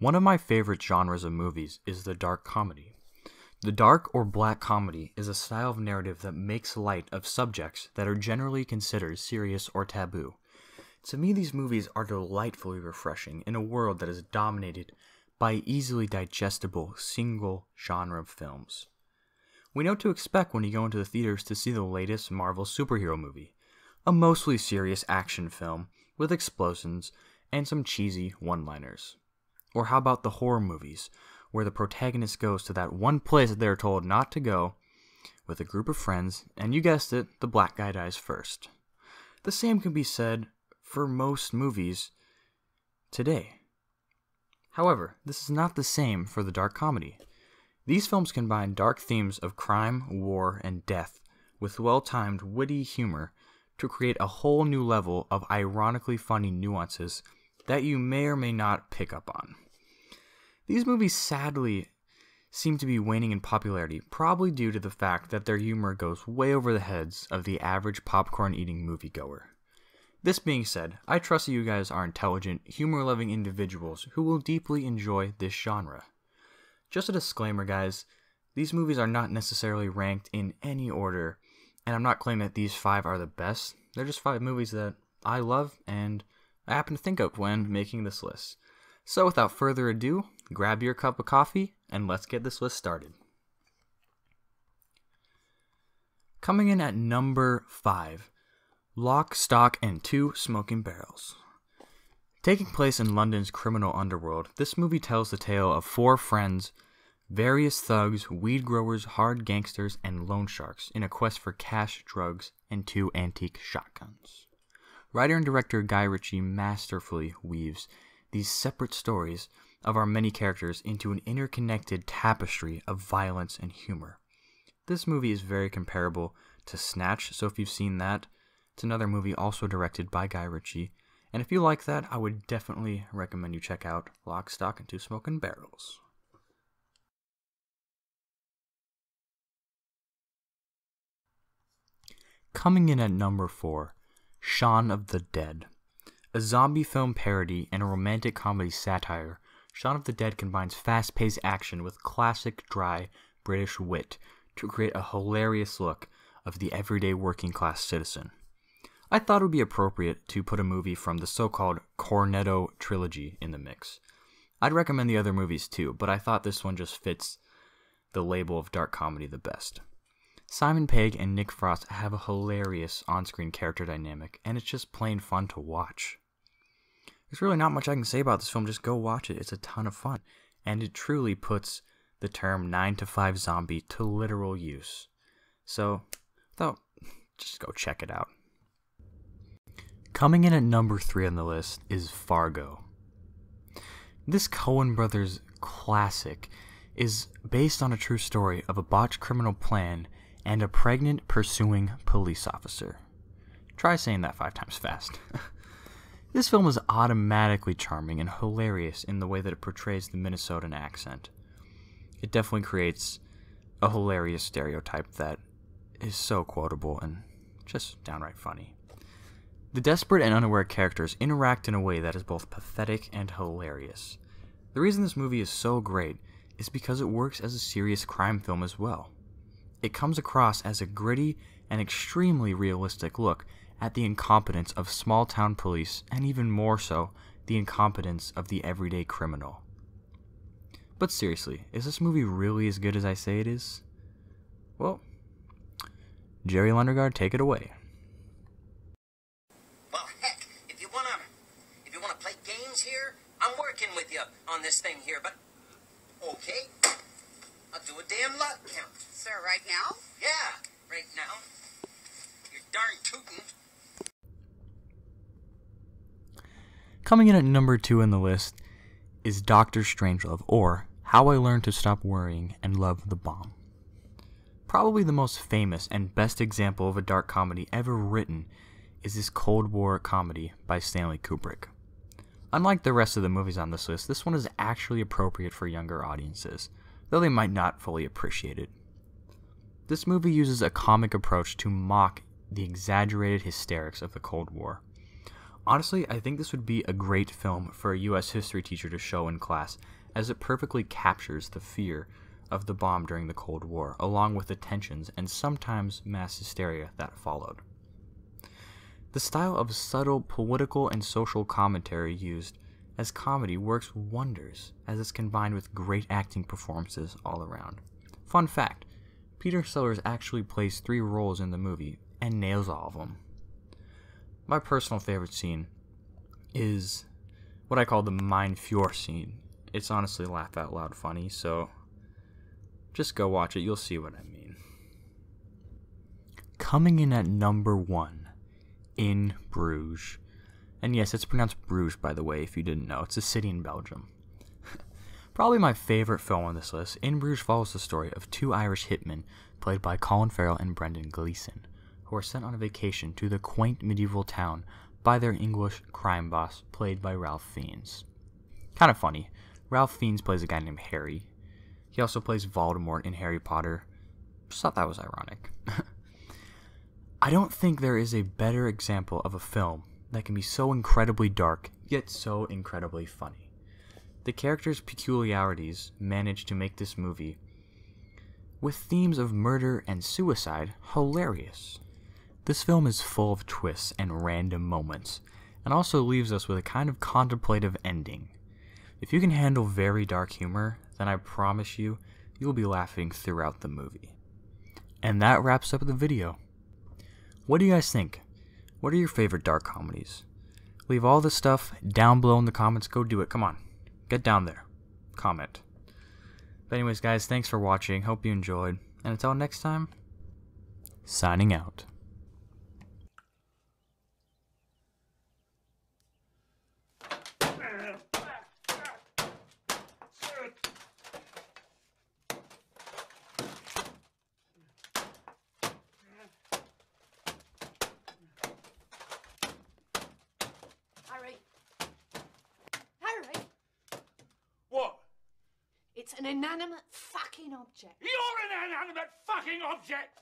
One of my favorite genres of movies is the dark comedy. The dark or black comedy is a style of narrative that makes light of subjects that are generally considered serious or taboo. To me, these movies are delightfully refreshing in a world that is dominated by easily digestible single genre of films. We know what to expect when you go into the theaters to see the latest Marvel superhero movie, a mostly serious action film with explosions and some cheesy one-liners. Or how about the horror movies, where the protagonist goes to that one place that they're told not to go with a group of friends, and you guessed it, the black guy dies first. The same can be said for most movies today. However, this is not the same for the dark comedy. These films combine dark themes of crime, war, and death with well-timed, witty humor to create a whole new level of ironically funny nuances that you may or may not pick up on. These movies sadly seem to be waning in popularity, probably due to the fact that their humor goes way over the heads of the average popcorn-eating moviegoer. This being said, I trust that you guys are intelligent, humor-loving individuals who will deeply enjoy this genre. Just a disclaimer, guys, these movies are not necessarily ranked in any order, and I'm not claiming that these 5 are the best. They're just 5 movies that I love and I happen to think of when making this list. So without further ado, grab your cup of coffee and let's get this list started. Coming in at number 5, Lock, Stock, and Two Smoking Barrels. Taking place in London's criminal underworld, this movie tells the tale of 4 friends, various thugs, weed growers, hard gangsters, and loan sharks in a quest for cash, drugs, and 2 antique shotguns. Writer and director Guy Ritchie masterfully weaves these separate stories of our many characters into an interconnected tapestry of violence and humor. This movie is very comparable to Snatch, so if you've seen that, it's another movie also directed by Guy Ritchie, and if you like that, I would definitely recommend you check out Lock, Stock, and Two Smoking Barrels. Coming in at number 4, Shaun of the Dead. A zombie film parody and a romantic comedy satire, Shaun of the Dead combines fast-paced action with classic, dry British wit to create a hilarious look of the everyday working-class citizen. I thought it would be appropriate to put a movie from the so-called Cornetto trilogy in the mix. I'd recommend the other movies too, but I thought this one just fits the label of dark comedy the best. Simon Pegg and Nick Frost have a hilarious on-screen character dynamic, and it's just plain fun to watch. There's really not much I can say about this film, just go watch it, it's a ton of fun, and it truly puts the term 9-to-5 zombie to literal use. So, just go check it out. Coming in at number 3 on the list is Fargo. This Coen Brothers classic is based on a true story of a botched criminal plan and a pregnant pursuing police officer. Try saying that 5 times fast. This film is automatically charming and hilarious in the way that it portrays the Minnesotan accent. It definitely creates a hilarious stereotype that is so quotable and just downright funny. The desperate and unaware characters interact in a way that is both pathetic and hilarious. The reason this movie is so great is because it works as a serious crime film as well. It comes across as a gritty and extremely realistic look at the incompetence of small-town police, and even more so, the incompetence of the everyday criminal. But seriously, is this movie really as good as I say it is? Well, Jerry Lundegaard, take it away. Well, heck, if you wanna play games here, I'm working with you on this thing here, but okay, I'll do a damn lot count. Sir, right now? Yeah, right now. You're darn tootin'. Coming in at number 2 on the list is Dr. Strangelove, or How I Learned to Stop Worrying and Love the Bomb. Probably the most famous and best example of a dark comedy ever written is this Cold War comedy by Stanley Kubrick. Unlike the rest of the movies on this list, this one is actually appropriate for younger audiences, though they might not fully appreciate it. This movie uses a comic approach to mock the exaggerated hysterics of the Cold War. Honestly, I think this would be a great film for a US history teacher to show in class, as it perfectly captures the fear of the bomb during the Cold War, along with the tensions and sometimes mass hysteria that followed. The style of subtle political and social commentary used as comedy works wonders, as it's combined with great acting performances all around. Fun fact, Peter Sellers actually plays 3 roles in the movie, and nails all of them. My personal favorite scene is what I call the Mein Fuhr scene. It's honestly laugh out loud funny, so just go watch it, you'll see what I mean. Coming in at number 1, In Bruges. And yes, it's pronounced Bruges, by the way, if you didn't know. It's a city in Belgium. Probably my favorite film on this list, In Bruges follows the story of 2 Irish hitmen, played by Colin Farrell and Brendan Gleeson, who are sent on a vacation to the quaint medieval town by their English crime boss, played by Ralph Fiennes. Kind of funny, Ralph Fiennes plays a guy named Harry. He also plays Voldemort in Harry Potter. Just thought that was ironic. I don't think there is a better example of a film that can be so incredibly dark, yet so incredibly funny. The characters' peculiarities manage to make this movie, with themes of murder and suicide, hilarious. This film is full of twists and random moments, and also leaves us with a kind of contemplative ending. If you can handle very dark humor, then I promise you, you'll be laughing throughout the movie. And that wraps up the video. What do you guys think? What are your favorite dark comedies? Leave all this stuff down below in the comments. Go do it. Come on. Get down there. Comment. But anyways, guys, thanks for watching. Hope you enjoyed. And until next time, signing out. Harry, What? it's an inanimate fucking object. You're an inanimate fucking object!